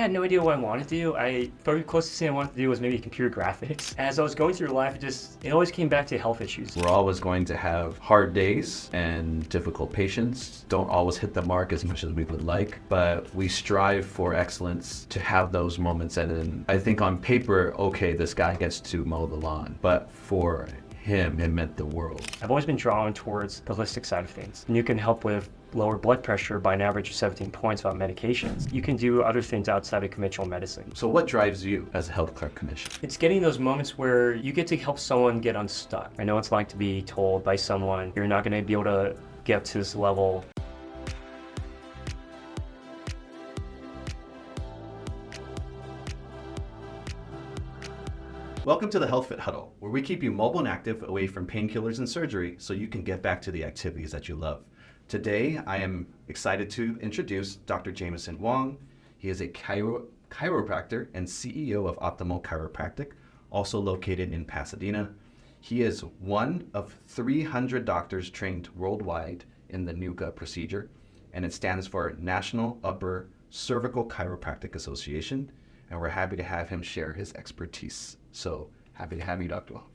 had no idea what I wanted to do. The closest thing I wanted to do was maybe computer graphics. As I was going through life, it always came back to health issues. We're always going to have hard days and difficult patients. Don't always hit the mark as much as we would like, but we strive for excellence to have those moments. And then I think on paper, okay, this guy gets to mow the lawn, but for him, it meant the world. I've always been drawn towards the holistic side of things. And you can help with lower blood pressure by an average of 17 points without medications. You can do other things outside of conventional medicine. So what drives you as a healthcare clinician? It's getting those moments where you get to help someone get unstuck. I know it's like to be told by someone, you're not going to be able to get up to this level. Welcome to the HealthFit Huddle, where we keep you mobile and active away from painkillers and surgery so you can get back to the activities that you love. Today, I am excited to introduce Dr. Jameson Wong. He is a chiropractor and CEO of Optimal Chiropractic, also located in Pasadena. He is one of 300 doctors trained worldwide in the NUCCA procedure, and it stands for National Upper Cervical Chiropractic Association, and we're happy to have him share his expertise. So happy to have you, Dr. Wong.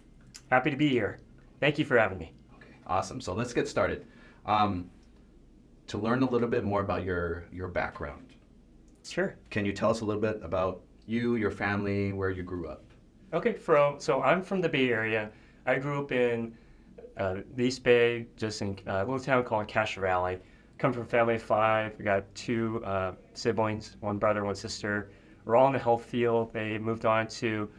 Happy to be here. Thank you for having me. Okay, awesome. So let's get started. To learn a little bit more about your background. Sure. Can you tell us a little bit about you, your family, where you grew up? Okay, so I'm from the Bay Area. I grew up in the East Bay, just in a little town called Castro Valley. Come from a family of 5. We got 2 siblings, 1 brother, 1 sister. We're all in the health field. They moved on to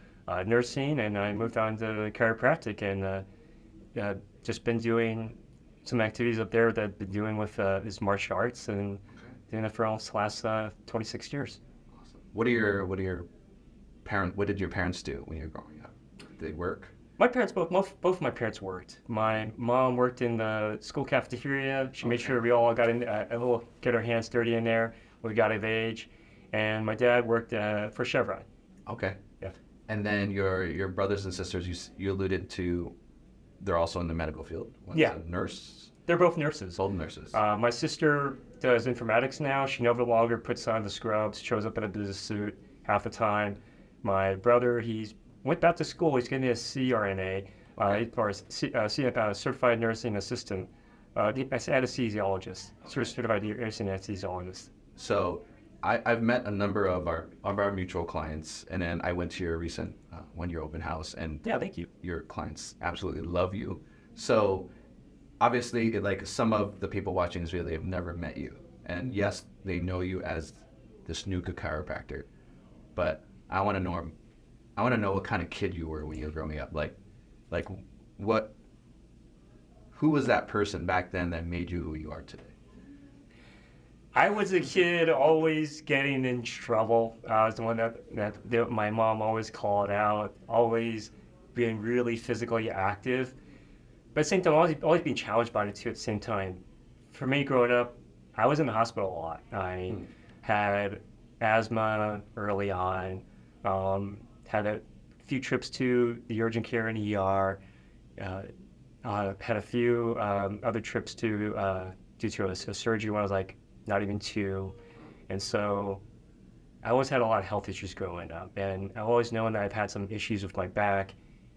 nursing, and I moved on to chiropractic, and just been doing some activities up there that I've been doing with this martial arts, and doing it for almost the last 26 years. Awesome. What did your parents do when you were growing up? Did they work? My parents, both of my parents worked. My mom worked in the school cafeteria. She made sure we all got in get our hands dirty in there when we got of age. And my dad worked for Chevron. Okay. Yeah. And then your brothers and sisters, you alluded to, they're also in the medical field. One's Yeah. a nurse. They're both nurses. Both nurses. My sister does informatics now. She no longer puts on the scrubs, shows up in a business suit half the time. My brother, he went back to school. He's getting a CRNA, or a certified nursing assistant, anesthesiologist, certified nursing anesthesiologist. So I've met a number of our mutual clients, and then I went to your recent one-year open house, and yeah, thank you. Your clients absolutely love you. So obviously, like some of the people watching this video, they've never met you, and yes, they know you as this NUCCA chiropractor, but I want to know what kind of kid you were when you were growing up. Who was that person back then that made you who you are today? I was a kid always getting in trouble. I was the one that my mom always called out, always being really physically active. But at the same time, always being challenged by it too at the same time. For me, growing up, I was in the hospital a lot. I had asthma early on, had a few trips to the urgent care and ER, had a few other trips due to a surgery when I was like not even 2. And so I always had a lot of health issues growing up. And I've always known that I've had some issues with my back,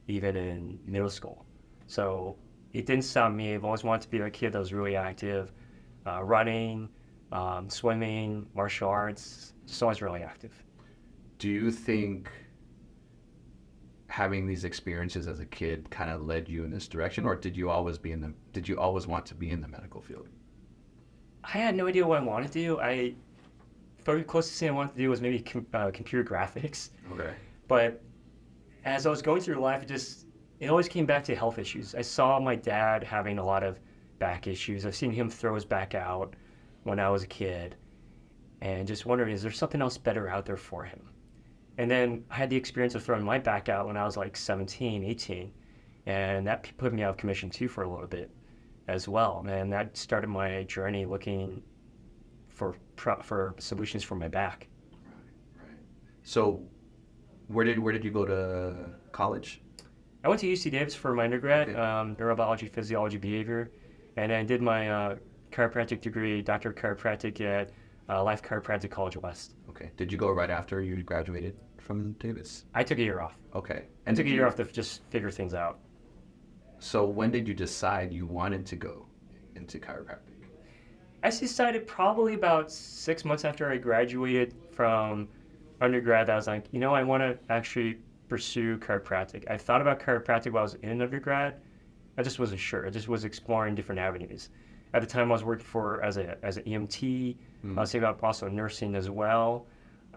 even in middle school. So it didn't stop me. I've always wanted to be a kid that was really active, running, swimming, martial arts, just always really active. Do you think having these experiences as a kid kind of led you in this direction, or did you always want to be in the medical field? I had no idea what I wanted to do. The closest thing I wanted to do was maybe computer graphics. Okay. But as I was going through life, it always came back to health issues. I saw my dad having a lot of back issues. I've seen him throw his back out when I was a kid, and just wondering, is there something else better out there for him? And then I had the experience of throwing my back out when I was like 17, 18, and that put me out of commission too for a little bit as well. And that started my journey looking for solutions for my back. Right. So where did you go to college? I went to UC Davis for my undergrad, neurobiology, physiology, behavior, and then did my chiropractic degree, Doctor of Chiropractic at Life Chiropractic College West. Okay. Okay. Did you go right after you graduated from Davis? I took a year off. Okay. I took a year off to just figure things out. So when did you decide you wanted to go into chiropractic? I decided probably about 6 months after I graduated from undergrad that I was like, I want to actually pursue chiropractic. I thought about chiropractic while I was in undergrad. I just wasn't sure. I just was exploring different avenues. At the time, I was working as an EMT. I was thinking about also nursing as well,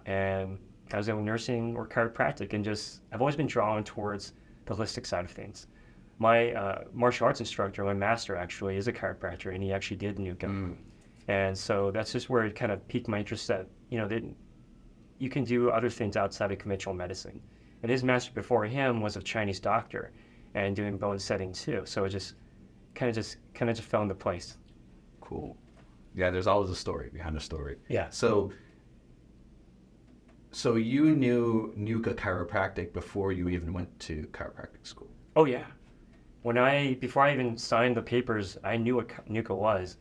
and I was in nursing or chiropractic, and I've always been drawn towards the holistic side of things. My martial arts instructor, my master actually, is a chiropractor, and he actually did NUCCA. And so that's just where it kind of piqued my interest that, that you can do other things outside of conventional medicine. And his master before him was a Chinese doctor and doing bone setting too. So it just kind of fell into place. Cool. Yeah, there's always a story behind a story. Yeah. So you knew NUCCA chiropractic before you even went to chiropractic school? Oh yeah. Before I even signed the papers, I knew what NUCCA was.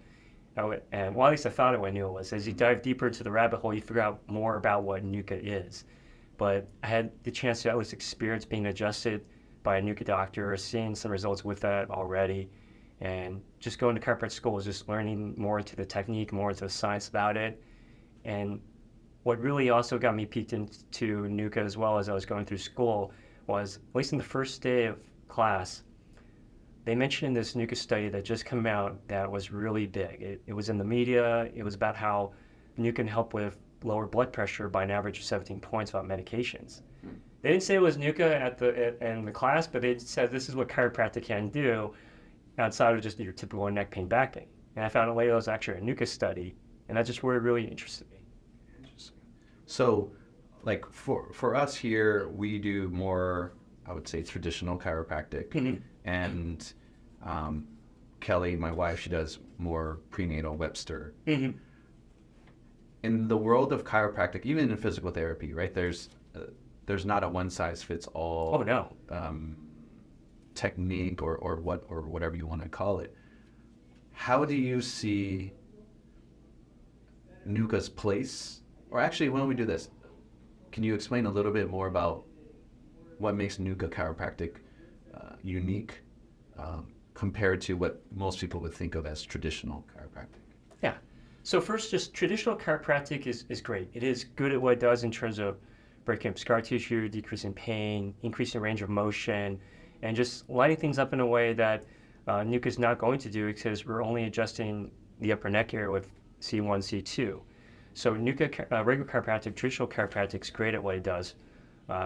And well, at least I thought I knew what it was. As you dive deeper into the rabbit hole, you figure out more about what NUCCA is. But I had the chance to at least experience being adjusted by a NUCCA doctor, seeing some results with that already. And just going to chiropractic school was just learning more into the technique, more into the science about it. And what really also got me piqued into NUCCA as well as I was going through school was, at least in the first day of class, they mentioned this NUCCA study that just came out that was really big. It was in the media. It was about how NUCCA can help with lower blood pressure by an average of 17 points about medications. They didn't say it was NUCCA in the class, but they said this is what chiropractic can do outside of just your typical neck pain, back pain. And I found out later it was actually a NUCCA study, and that's just where it really interested me. Interesting. So, like for us here, we do more, I would say, traditional chiropractic, and Kelly, my wife, she does more prenatal Webster. In the world of chiropractic, even in physical therapy, right? There's not a one size fits all. Oh no. Technique or whatever you want to call it. How do you see NUCCA's place? Or actually, why don't we do this? Can you explain a little bit more about what makes NUCCA chiropractic unique compared to what most people would think of as traditional chiropractic? Yeah. So first, just traditional chiropractic is great. It is good at what it does in terms of breaking up scar tissue, decreasing pain, increasing range of motion, and just lighting things up in a way that NUCCA is not going to do because we're only adjusting the upper neck area with C1, C2. So NUCCA, regular chiropractic, traditional chiropractic is great at what it does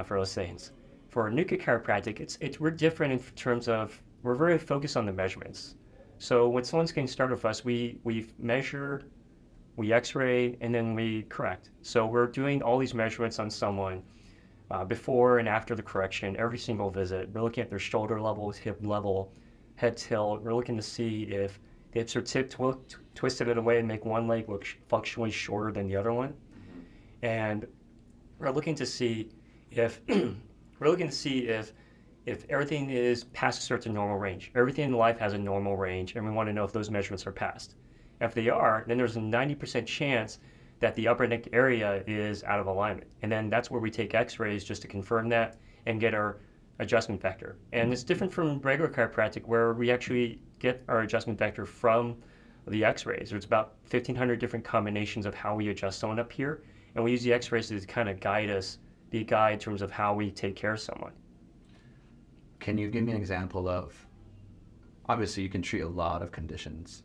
for those things. For NUCCA chiropractic, we're different in terms of we're very focused on the measurements. So when someone's getting started with us, we measure, we x-ray, and then we correct. So we're doing all these measurements on someone before and after the correction, every single visit. We're looking at their shoulder level, hip level, head tilt. We're looking to see if the hips are twisted in a way and make one leg look functionally shorter than the other one. And we're looking to see if if everything is past a certain normal range. Everything in life has a normal range, and we want to know if those measurements are passed. If they are, then there's a 90% chance that the upper neck area is out of alignment. And then that's where we take x-rays just to confirm that and get our adjustment vector. And it's different from regular chiropractic where we actually get our adjustment vector from the x-rays. There's about 1,500 different combinations of how we adjust someone up here. And we use the x-rays to kind of guide us, be a guide in terms of how we take care of someone. Can you give me an example of, obviously you can treat a lot of conditions.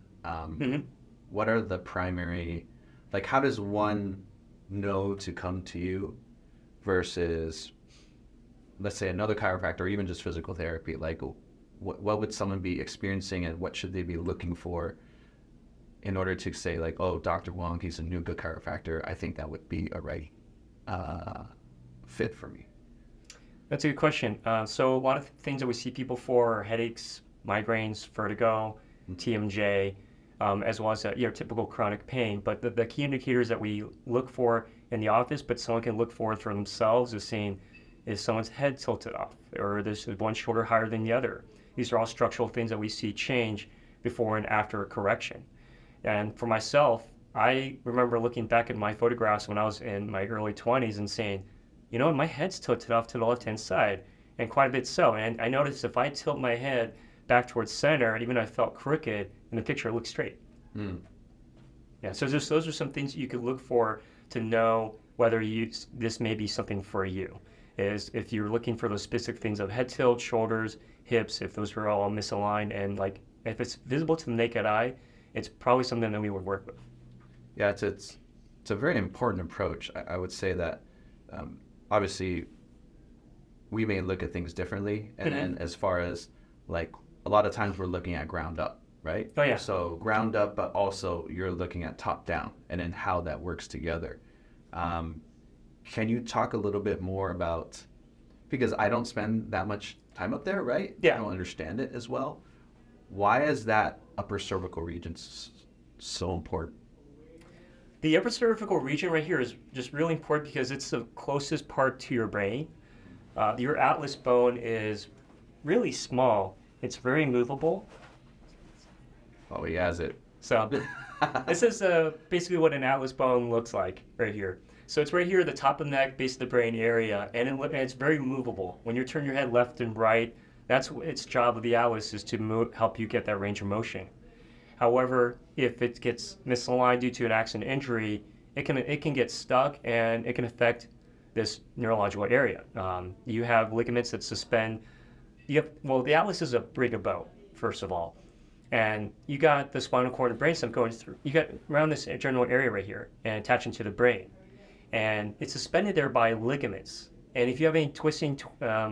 What are the primary, like how does one know to come to you versus, let's say, another chiropractor or even just physical therapy? Like what would someone be experiencing and what should they be looking for in order to say like, oh, Dr. Wong, he's a NUCCA chiropractor. I think that would be a right fit for me. That's a good question. So a lot of things that we see people for are headaches, migraines, vertigo, TMJ, as well as your typical chronic pain. But the key indicators that we look for in the office, but someone can look for for themselves, is seeing is someone's head tilted off, or there's one shoulder higher than the other. These are all structural things that we see change before and after a correction. And for myself, I remember looking back at my photographs when I was in my early 20s and saying, my head's tilted off to the left-hand side, and quite a bit so. And I noticed if I tilt my head back towards center, even though I felt crooked, in the picture it looked straight. Mm. Yeah, so those are some things you could look for to know whether this may be something for you. Is if you're looking for those specific things of head tilt, shoulders, hips, if those were all misaligned, and like if it's visible to the naked eye, it's probably something that we would work with. Yeah, it's a very important approach. I would say that obviously we may look at things differently, and as far as like a lot of times we're looking at ground up, right? Oh yeah. So ground up, but also you're looking at top down, and then how that works together. Can you talk a little bit more about, because I don't spend that much time up there, right? Yeah. I don't understand it as well. Why is that upper cervical region so important? The upper cervical region right here is just really important because it's the closest part to your brain. Your atlas bone is really small. It's very movable. Oh, he has it. So this is basically what an atlas bone looks like right here. So it's right here at the top of the neck, base of the brain area, and it's very movable. When you turn your head left and right, that's its job of the atlas is to help you get that range of motion. However, if it gets misaligned due to an accident injury, it can get stuck and it can affect this neurological area. You have ligaments that suspend. The atlas is a ring of bone, first of all. And you got the spinal cord and brainstem going through. You got around this general area right here and attaching to the brain. And it's suspended there by ligaments. And if you have any twisting,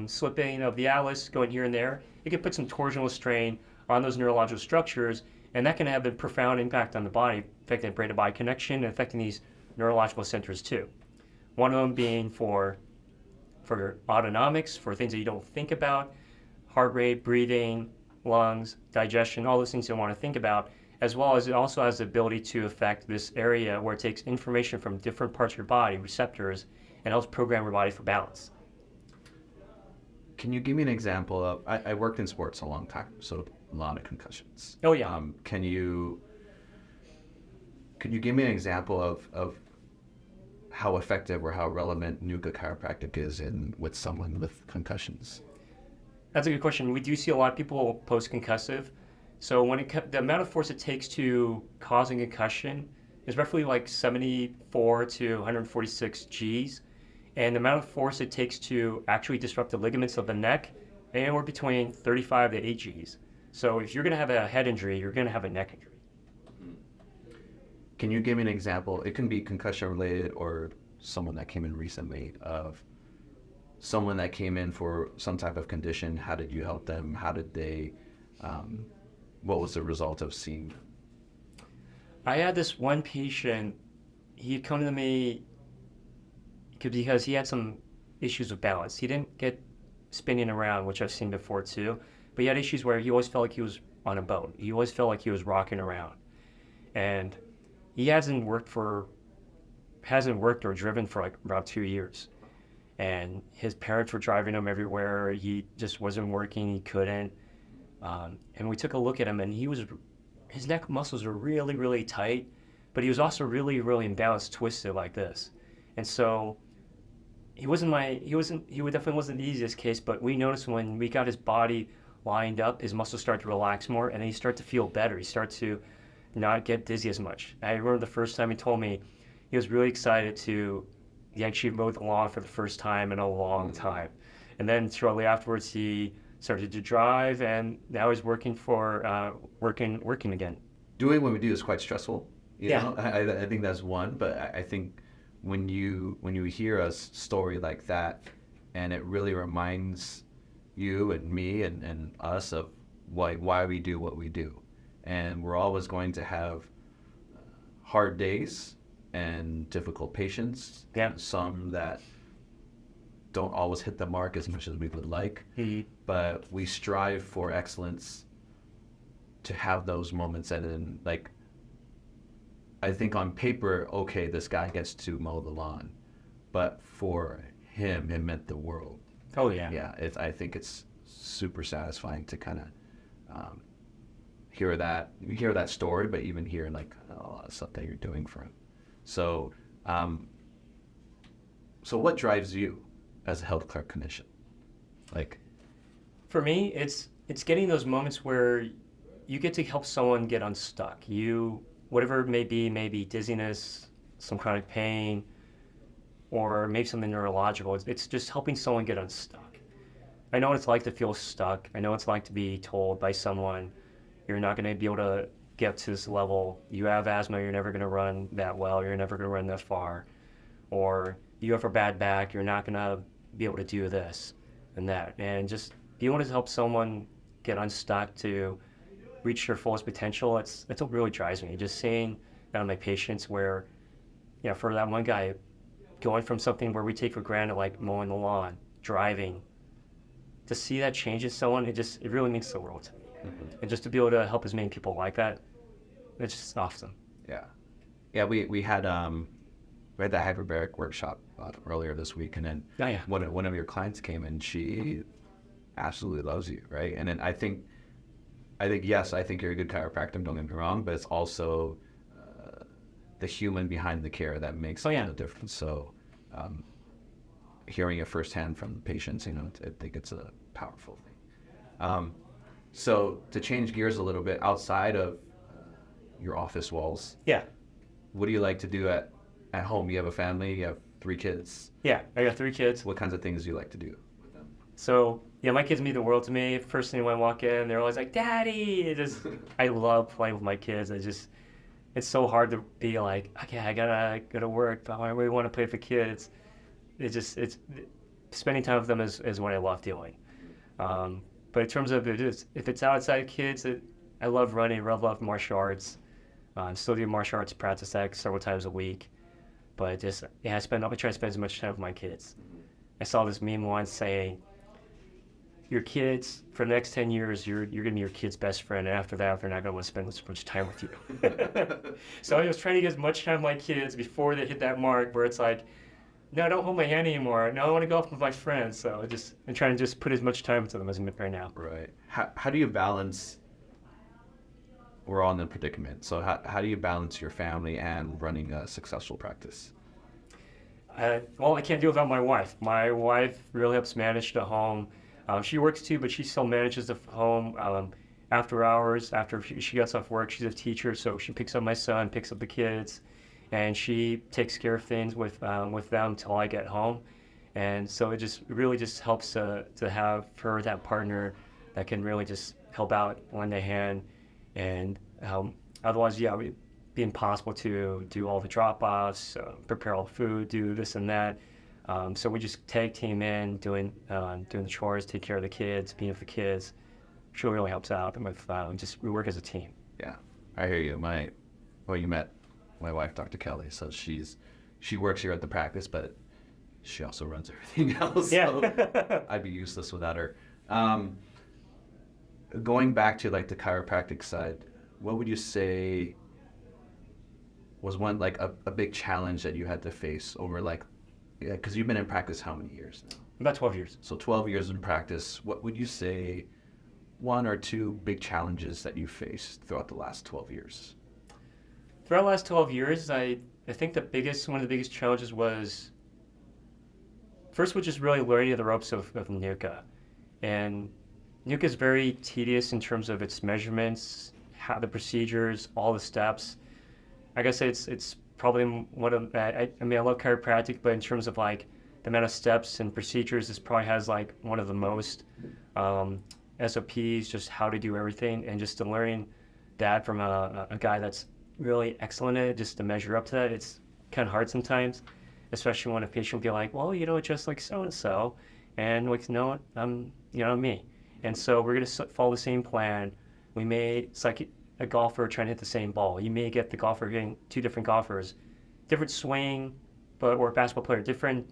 slipping of the atlas going here and there, it can put some torsional strain on those neurological structures, and that can have a profound impact on the body, affecting brain-to-body connection and affecting these neurological centers too. One of them being for autonomics, for things that you don't think about, heart rate, breathing, lungs, digestion, all those things you don't want to think about, as well as it also has the ability to affect this area where it takes information from different parts of your body, receptors, and helps program your body for balance. Can you give me an example of, I worked in sports a long time, so a lot of concussions. Oh yeah. Can you give me an example of how effective or how relevant NUCCA chiropractic is with someone with concussions? That's a good question. We do see a lot of people post-concussive. So the amount of force it takes to cause a concussion is roughly like 74 to 146 Gs. And the amount of force it takes to actually disrupt the ligaments of the neck, anywhere between 35 to 8 Gs. So if you're going to have a head injury, you're going to have a neck injury. Can you give me an example? It can be concussion related or someone that came in recently, of someone that came in for some type of condition. How did you help them? How did they, what was the result of seeing? I had this one patient, he had come to me because he had some issues with balance. He didn't get spinning around, which I've seen before too, but he had issues where he always felt like he was on a boat. He always felt like he was rocking around. And he hasn't worked or driven for like about 2 years. And his parents were driving him everywhere. He just wasn't working. He couldn't. And we took a look at him, and his neck muscles were really, really tight, but he was also really, really imbalanced, twisted like this. And so he definitely wasn't the easiest case, but we noticed when we got his body lined up, his muscles start to relax more, and then he start to feel better. He start to not get dizzy as much. I remember the first time he told me he was really excited he actually mowed the lawn for the first time in a long time. And then shortly afterwards, he started to drive, and now he's working again. Doing what we do is quite stressful. You Yeah. know? I think that's one, but I think when you hear a story like that, and it really reminds you and me and us of why we do what we do. And we're always going to have hard days and difficult patients. Yeah. Some that don't always hit the mark as much as we would like. Mm-hmm. But we strive for excellence to have those moments. And then, like, I think on paper, okay, this guy gets to mow the lawn, but for him, it meant the world. Oh yeah. Yeah, I think it's super satisfying to kind of hear that story, but even hear like a lot of stuff that you're doing for him. So, so what drives you as a healthcare clinician? Like, For me, it's getting those moments where you get to help someone get unstuck. Whatever it may be dizziness, some chronic pain, or maybe something neurological. It's just helping someone get unstuck. I know what it's like to feel stuck. I know what it's like to be told by someone, you're not going to be able to get to this level. You have asthma, you're never going to run that well, you're never going to run that far. Or you have a bad back, you're not going to be able to do this and that. And just being able to help someone get unstuck to reach their fullest potential, that's what really drives me. Just seeing that on my patients where, for that one guy, going from something where we take for granted, like mowing the lawn, driving, to see that change in someone, it really means the world to me. Mm-hmm. And just to be able to help as many people like that, it's just awesome. Yeah. We had the hyperbaric workshop earlier this week, and then one of your clients came and she absolutely loves you, right? And then I think yes, I think you're a good chiropractor. Don't get me wrong, but it's also the human behind the care that makes the difference. So, hearing it firsthand from the patients, I think it's a powerful thing. So to change gears a little bit, outside of your office walls, what do you like to do at home? You have a family, you have 3 kids. Yeah, I got 3 kids. What kinds of things do you like to do with them? So, my kids mean the world to me. First thing when I walk in, they're always like, Daddy! I love playing with my kids. It's so hard to be like, okay, I gotta go to work, but I really want to play with the kids. It's spending time with them is what I love doing. But in terms of if it's outside kids, I love running. I love martial arts. Still do martial arts practice several times a week. But I try to spend as much time with my kids. I saw this meme once saying, your kids, for the next 10 years, you're going to be your kid's best friend. And after that, they're not going to want to spend as much time with you. So I was trying to get as much time with my kids before they hit that mark where it's like, no, don't hold my hand anymore. No, I want to go off with my friends. So I'm trying to just put as much time into them as I'm right now. Right. How do you balance, we're all in a predicament, so how do you balance your family and running a successful practice? Well, I can't do it without my wife. My wife really helps manage the home. She works too, but she still manages the home after hours. After she gets off work, she's a teacher, so she picks up my son, picks up the kids, and she takes care of things with them till I get home. And so it really helps to have her, that partner that can really just help out, lend a hand. And otherwise, it would be impossible to do all the drop-offs, prepare all the food, do this and that. So we just tag team in, doing the chores, take care of the kids, being with the kids. She really helps out, and we work as a team. Yeah, I hear you. You met my wife, Dr. Kelly. So she works here at the practice, but she also runs everything else. Yeah. So I'd be useless without her. Going back to like the chiropractic side, what would you say was one like a big challenge that you had to face over because you've been in practice how many years now? About 12 years. So 12 years in practice. What would you say 1 or 2 big challenges that you faced throughout the last 12 years? Throughout the last 12 years, I think one of the biggest challenges was just really learning the ropes of NUCCA. And NUCCA is very tedious in terms of its measurements, how the procedures, all the steps. I guess it's probably one of, I love chiropractic, but in terms of like the amount of steps and procedures, this probably has like one of the most SOPs, just how to do everything, and just learning that from a guy that's really excellent at it, just to measure up to that. It's kind of hard sometimes, especially when a patient will be like, well, just like so-and-so, and like, no, I'm me. And so we're going to follow the same plan. It's like a golfer trying to hit the same ball. You may get the golfer getting 2 different golfers, different swing, or a basketball player, different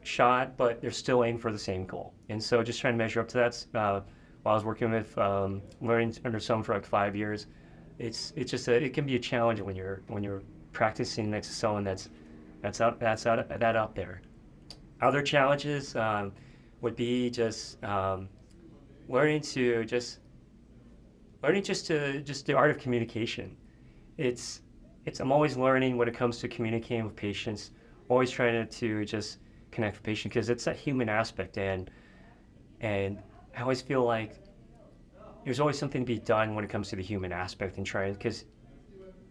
shot, but they're still aiming for the same goal. And so just trying to measure up to that. While I was working with learning under someone for like 5 years, it can be a challenge when you're practicing next to someone that's out there. Other challenges would be just learning to just learning just the art of communication. It's I'm always learning when it comes to communicating with patients, always trying to just connect with patients because it's that human aspect, and I always feel like there's always something to be done when it comes to the human aspect and trying, because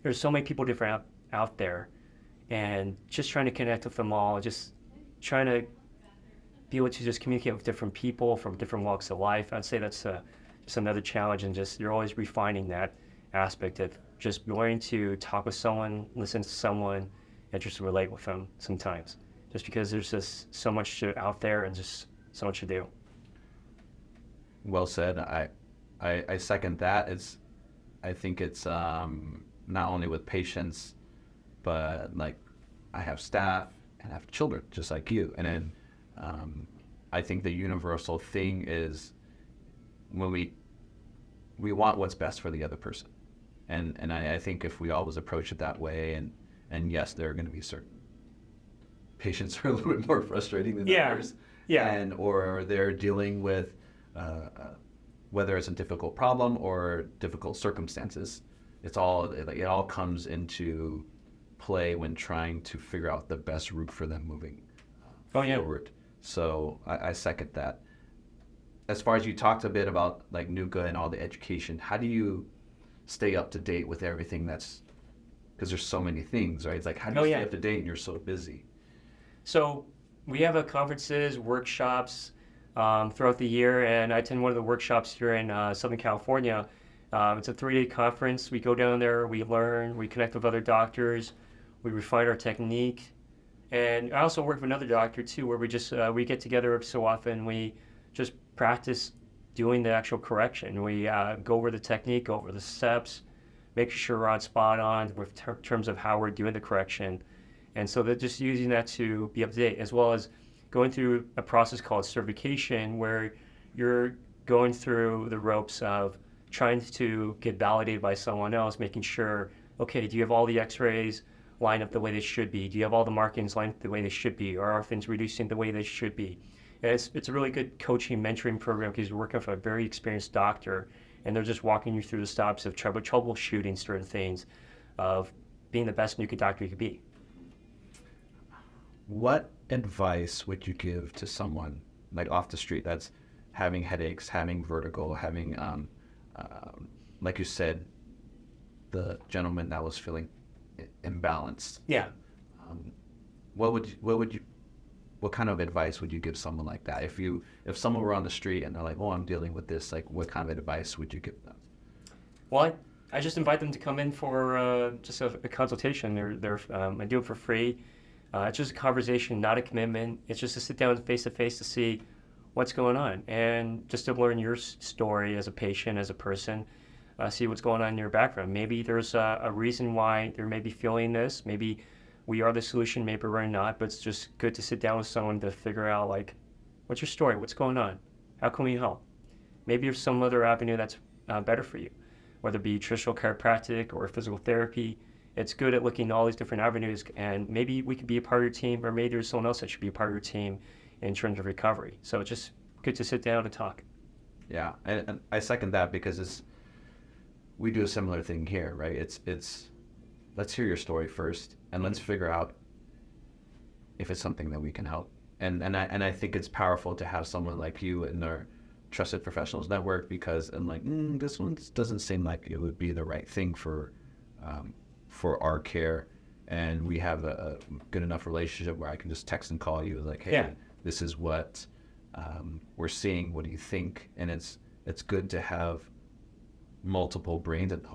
there's so many people different out there, and just trying to connect with them all, just trying to be able to just communicate with different people from different walks of life. I'd say that's just another challenge, and just you're always refining that aspect of just learning to talk with someone, listen to someone, and just relate with them sometimes. Just because there's just so much out there and just so much to do. Well said. I second that. I think it's not only with patients, but like I have staff and I have children just like you. And then I think the universal thing is when we want what's best for the other person. And I think if we always approach it that way, and yes, there are going to be certain patients who are a little bit more frustrating than others. Yeah. Or they're dealing with whether it's a difficult problem or difficult circumstances. It all comes into play when trying to figure out the best route for them moving forward. So I second that. As far as you talked a bit about like NUCCA and all the education, how do you stay up to date with everything that's, because there's so many things, right? It's like, how do you stay up to date and you're so busy? So we have conferences, workshops throughout the year, and I attend one of the workshops here in Southern California. It's a 3-day conference. We go down there, we learn, we connect with other doctors, we refine our technique. And I also work with another doctor too, where we just we get together every so often. We just practice doing the actual correction. We go over the technique, go over the steps, make sure we're on spot on with terms of how we're doing the correction. And so they're just using that to be up to date, as well as going through a process called certification, where you're going through the ropes of trying to get validated by someone else, making sure, okay, do you have all the x-rays lined up the way they should be? Do you have all the markings lined up the way they should be? Or are things reducing the way they should be? And it's a really good coaching, mentoring program, because you're working with a very experienced doctor, and they're just walking you through the steps of troubleshooting certain things, of being the best NUCCA doctor you could be. What advice would you give to someone like off the street that's having headaches, having vertigo, having, like you said, the gentleman that was feeling imbalanced? Yeah. What kind of advice would you give someone like that? If someone were on the street and they're like, oh, I'm dealing with this, like what kind of advice would you give them? Well, I just invite them to come in for just a consultation. I do it for free. It's just a conversation, not a commitment. It's just to sit down face to face to see what's going on, and just to learn your story as a patient, as a person, see what's going on in your background. Maybe there's a reason why they may be feeling this. Maybe we are the solution, maybe we're not, but it's just good to sit down with someone to figure out, like, what's your story? What's going on? How can we help? Maybe there's some other avenue that's better for you, whether it be traditional chiropractic or physical therapy. It's good at looking at all these different avenues, and maybe we could be a part of your team, or maybe there's someone else that should be a part of your team in terms of recovery. So it's just good to sit down and talk. Yeah, and I second that, because we do a similar thing here, right? It's let's hear your story first, and let's figure out if it's something that we can help. And I think it's powerful to have someone like you in our Trusted Professionals Network, because I'm like, this one doesn't seem like it would be the right thing for our care, and we have a good enough relationship where I can just text and call you like, hey, this is what we're seeing. What do you think? And it's good to have multiple brains. And I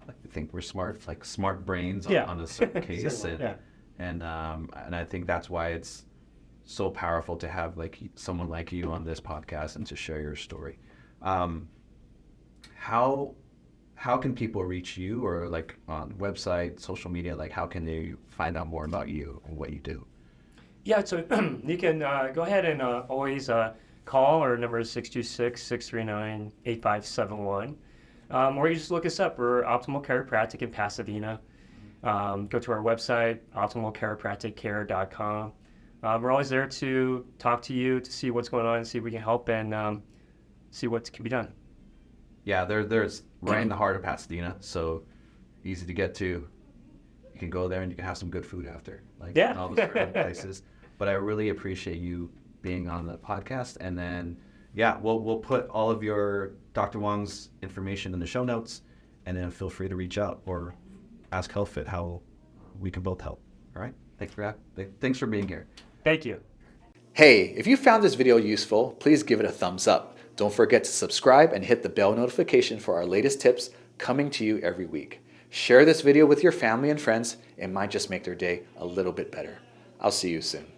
like to think we're smart, like smart brains on a certain case. And I think that's why it's so powerful to have like someone like you on this podcast and to share your story. How can people reach you, or like on website, social media? Like how can they find out more about you and what you do? Yeah, so you can go ahead and always call. Our number is 626-639-8571. Or you just look us up. We're Optimal Chiropractic in Pasadena. Go to our website, optimalchiropracticcare.com. We're always there to talk to you, to see what's going on, and see if we can help, and see what can be done. Yeah, there's right in the heart of Pasadena, so easy to get to. You can go there and you can have some good food after, like Yeah. in all the certain places. But I really appreciate you being on the podcast. And then, yeah, we'll put all of your Dr. Wong's information in the show notes, and then feel free to reach out or ask HealthFit how we can both help. All right? Thanks for being here. Thank you. Hey, if you found this video useful, please give it a thumbs up. Don't forget to subscribe and hit the bell notification for our latest tips coming to you every week. Share this video with your family and friends. It might just make their day a little bit better. I'll see you soon.